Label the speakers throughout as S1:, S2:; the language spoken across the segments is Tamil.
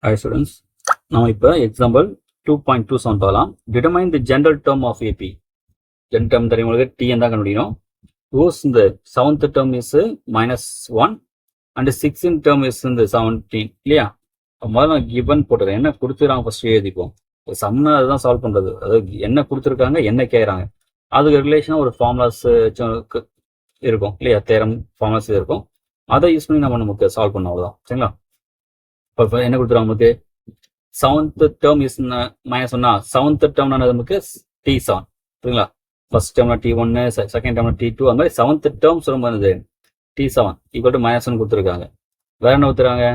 S1: Hi students. Now example 2.27 பார்க்கலாம். Determine the general term of AP. General term தெரியுங்களுக்கு T தான் கண்டுபிடிக்கணும். Whose the 7th term is -1 and 16th term is 17 இல்லையா? முதல்ல given போட்டுறேன். என்ன கொடுத்துறாங்க ஃபர்ஸ்ட் எழுதிப்போம். சம்னா அதுதான் சால்வ் பண்றது. அதாவது என்ன கொடுத்துருக்காங்க என்ன கேட்கறாங்க. அதுக்கு ரிலேஷனாக ஒரு ஃபார்முலாஸ் இருக்கும் இல்லையா? தேரம் ஃபார்முலாஸ் இருக்கும். அதை யூஸ் பண்ணி நம்ம நமக்கு சால்வ் பண்ண அவ்வளோதான். சரிங்களா? இப்போ என்ன கொடுத்துருவாங்க நமக்கு 7th term is -1 7th term நமக்கு T7 சரிங்களா? ஃபர்ஸ்ட் டேர்ம்ல T1 செகண்ட் டேர்ம்ல T2 அந்த மாதிரி 7th term சொல்லும்போது T7 ஈக்குவல் டு -1 கொடுத்துருக்காங்க. வேற என்ன கொடுத்துருக்காங்க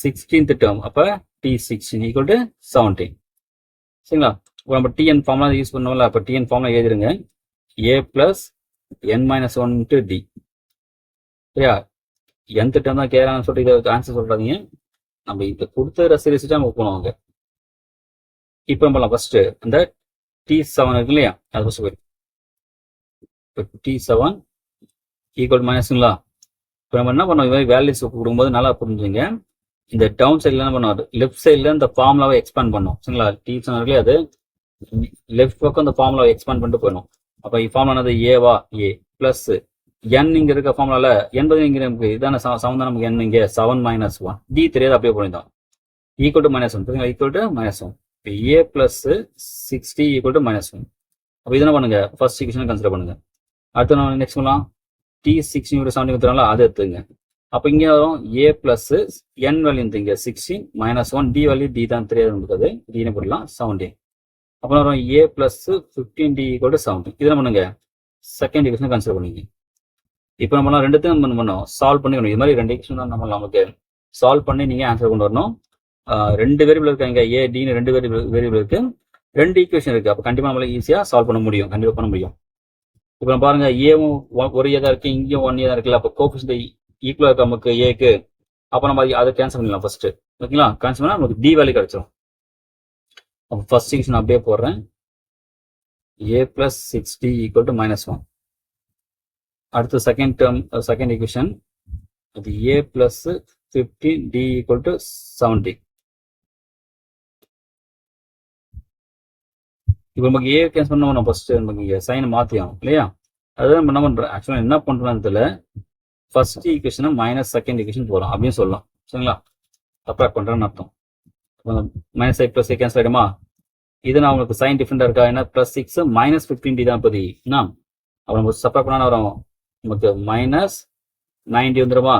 S1: 16th term அப்ப T16 ஈக்குவல் டு 17 சரிங்களா? இப்போ நம்ம TN ஃபார்முலா யூஸ் பண்ணோம்ல அப்ப TN ஃபார்முலா எழுதிருங்க A plus n-1 into D சரியா? nth term தான் கேட்கறாங்கன்னு சொல்லிட்டு இதை ஆன்சர் சொல்றாதீங்க. நம்ம இதை கொடுத்த சீரிஸ் தான் நம்ம போனோம் அங்கே. இப்போ நம்ம ஃபர்ஸ்ட் இந்த T7 இருக்கு இல்லையா? அது ஃபர்ஸ்ட் போய் இப்போ T7 ஈக்குவல் மைனஸ்ங்களா? இப்போ நம்ம என்ன பண்ணோம் இது மாதிரி வேல்யூஸ் கொடுக்கும்போது நல்லா புரிஞ்சுங்க. இந்த டவுன் சைடில் என்ன பண்ணுவோம் லெஃப்ட் சைடில் இந்த ஃபார்முலாவை எக்ஸ்பேண்ட் பண்ணோம் சரிங்களா? T7 இருக்கு அது லெஃப்ட் பக்கம் இந்த ஃபார்முலாவை எக்ஸ்பேண்ட் பண்ணிட்டு போயிடும். அப்போ ஃபார்முலா என்னது ஏவா ஏ பிளஸ் n இங்க இருக்க ஃபார்முலால என்பது இங்க நமக்கு இதான சமம் நமக்கு n இங்க 7 - 1 d தெரியாது அப்படியே போயிடும் ஈக்குவல் டு -1 சரிங்களா? ஈக்குவல் டு -1 இப்போ a plus 60 ஈக்குவல் டு -1 அப்போ இதெல்லாம் பண்ணுங்க ஃபர்ஸ்ட் ஈக்குவேஷன் கன்சிடர் பண்ணுங்க. அடுத்து நம்ம நெக்ஸ்ட் பண்ணலாம் T16 70 கொடுத்துறாங்களா அதை எடுத்துங்க. அப்போ இங்க வரும் a plus n வேல்யூ இங்க 16 -1 d வேல்யூ d தான் தெரியாது நமக்கு d னு போடலாம் 17 அப்போ வரும் a plus 15d equal to 17 இதெல்லாம் பண்ணுங்க செகண்ட் ஈக்குவேஷன் கன்சிடர் பண்ணுங்க. இப்போ நம்ம ரெண்டுத்தையும் பண்ணோம் சால்வ் பண்ணிக்கணும். இது மாதிரி ரெண்டு ஈக்குவேஷன் தான் நம்ம நமக்கு சால்வ் பண்ணி நீங்க ஆன்சர் கொண்டு வரணும். ரெண்டு வேரியபிள் இருக்காங்க ஏ டின்னு ரெண்டு வேரியபிள் இருக்கு ரெண்டு ஈக்குவேஷன் இருக்கு. அப்போ கண்டிப்பா நம்மளால ஈஸியா சால்வ் பண்ண முடியும். கண்டிப்பா பண்ண முடியும். இப்போ பாருங்க ஏவும் ஒரு ஏ தான் இருக்கு இங்கேயும் 1 ஏ தான் இருக்குல்ல. அப்போ கோஎஃபிஷியன்ட் ஈக்குவலா இருக்கு நமக்கு ஏக்கு. அப்போ நம்ம அதை கேன்சல் பண்ணிடலாம் ஃபர்ஸ்ட் ஓகேங்களா? கேன்சல் பண்ணா நமக்கு டி வேல்யூ கிடைச்சிடும். அப்போ ஃபர்ஸ்ட் ஈக்குவேஷன் அப்படியே போடுறேன் a plus 6d equal to -1. அடுத்து செகண்ட் டேர்ம் செகண்ட் ஈக்குவேஷன் அது a plus 15d equal to 70. இப்போ நமக்கு ஏ கேன்சல் பண்ண நம்ம ஃபர்ஸ்ட் நமக்கு சைனை மாற்றியும் இல்லையா? அதுதான் நம்ம என்ன பண்ணுறோம் ஆக்சுவலாக என்ன பண்ணுறோம்னு தெரியல. ஃபர்ஸ்ட் ஈக்குவேஷனை மைனஸ் செகண்ட் ஈக்குவேஷன் போகிறோம் அப்படின்னு சொல்லலாம் சரிங்களா? சப்ராக்ட் பண்ணுறேன்னு அர்த்தம். -i + a கேன்சல் ஆகிடுமா? இது நான் உங்களுக்கு சைன் டிஃப்ரெண்டாக இருக்கா? ஏன்னா +6 -15d தான் இப்போதி என்ன அப்போ நம்ம சப்ராக்ட் பண்ணா வரும் நமக்கு -90 வந்துடுமா?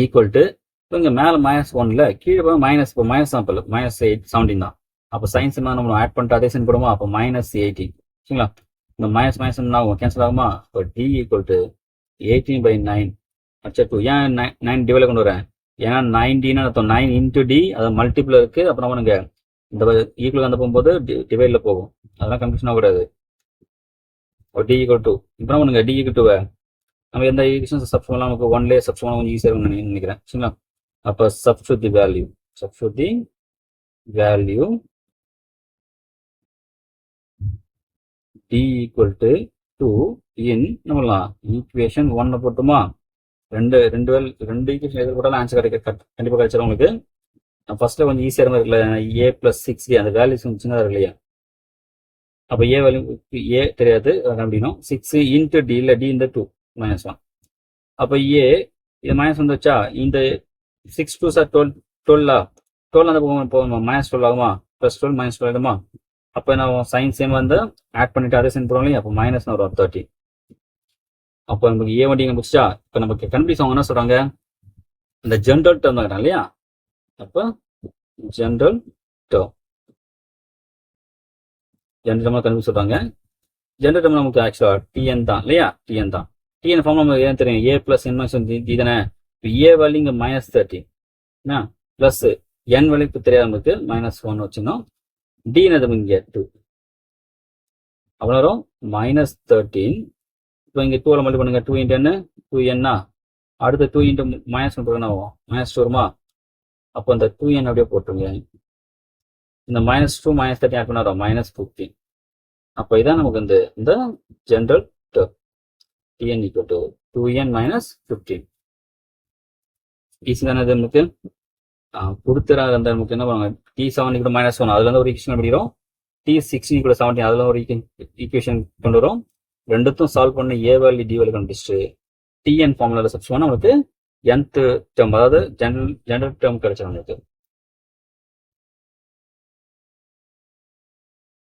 S1: ஈக்குவல் டு இப்போ இங்கே மேலே -1ல கீழே போய் மைனஸ் இப்போ மைனஸ் தான் -17 தான். அப்போ சயின்ஸ் நம்ம ஆட் பண்ணிட்டு அதே சைன் போடுமா? அப்போ -18 சரிங்களா? இந்த மைனஸ் என்ன ஆகும் கேன்சல் ஆகுமா? இப்போ d ஈக்குவல் டு 18/9 அச்சா 2 ஏன் 9 டிவைல கொண்டு வரேன்? ஏன்னா 90ன்னு அர்த்தம் 9 இன்ட்டு d அது மல்டிபிள் இருக்கு. அப்புறம் பண்ணுங்க இந்த ஈக்குவல் அந்த போகும்போது டிவைட்ல போகும். அதெல்லாம் கன்ஃபியூஷன் ஆகக்கூடாது. d ஈக்குவல் டு இப்போ பண்ணுங்க d ஈக்குவல் டு நம்ம எந்த ஈக்குவேஷன் சப்ஸ்டிட் பண்ணலாம் நமக்கு ஒன்லேயே சப்ஸ்டிட் பண்ண கொஞ்சம் ஈஸியாக இருக்கும்னு நினைக்கிறேன் சரிங்களா? அப்போ substitute the value d equal to 2 இன் நம்மலாம் ஈக்குவேஷன் 1 போட்டுமா? ரெண்டு ஈக்குவேஷன் எதிர் போட்டாலும் ஆன்சர் கண்டிப்பாக கிடைச்சிடும் உங்களுக்கு. ஃபர்ஸ்ட்ல கொஞ்சம் ஈஸியாக இருக்குல்ல a plus 6d அந்த வேல்யூஸ் கொஞ்சம் சின்னதாக இருக்கு இல்லையா? அப்போ ஏ வேல்யூ ஏ தெரியாது கண்டுபிடிக்கணும். 6 இன்ட்டு டி இல்லை டி இந்த 2 -1 அப்போ ஏ இது -1 வந்துச்சா? இந்த 6 2 சார் 12 அந்த போகும் -12 ஆகுமா? +12 -12 ஆகுமா? அப்போ நான் சைன் சேம் வந்து ஆட் பண்ணிட்டு அதே சைன் போடுறோம் இல்லையா? அப்போ மைனஸ் வரும் 30. அப்போ நமக்கு ஏ வண்டி முடிச்சா இப்போ நமக்கு கண்டுபிடிச்சு அவங்க என்ன சொல்றாங்க இந்த ஜென்ரல் டேர்ம் தான் இல்லையா? அப்போ ஜென்ரல் டேர்ம் கண்டுபிடிச்சு சொல்றாங்க. ஜென்ரல் டேர்ம் நமக்கு ஆக்சுவலா டிஎன் தான் இல்லையா? டிஎன் தான். டிஎன் ஃபார்ம் நமக்கு ஏன் தெரியும்? a plus n-d தானே? இப்போ ஏ வேல்யூ இங்கே -30 பிளஸ் n வேல்யூ இப்போ தெரியாது நமக்கு -1 வச்சுக்கணும். d என்னது இங்கே 2 அவ்வளோ வரும் -13. இப்போ இங்கே 2ல மல்டி பண்ணுங்க 2 × n 2n அடுத்து 2 × -1 போடுங்க -2 வருமா? அப்போ அந்த 2n அப்படியே போட்டுருங்க. இந்த -2 -30 ஆட் பண்ண வரும் -15. அப்போ இதான் நமக்கு இந்த general term tn equal to 2n - 15 easy தானே இது நமக்கு? கொடுத்துறாங்க அந்த நமக்கு என்ன பண்ணுவாங்க T7 ஈக்குவல் -1 அதுல இருந்து ஒரு ஈக்குவேஷன் கண்டுபிடிக்கிறோம். T16 ஈக்குவல் 17 அதுல ஒரு ஈக்குவேஷன் கொண்டு வரும். ரெண்டுத்தும் சால்வ் பண்ண A வேல்யூ D வேல்யூ கண்டுபிடிச்சிட்டு TN ஃபார்முலால சப்ஸ்டிட் பண்ணா நமக்கு nth டேர்ம் அதாவது ஜெனரல் டேர்ம் கிடைச்சிடும் நமக்கு.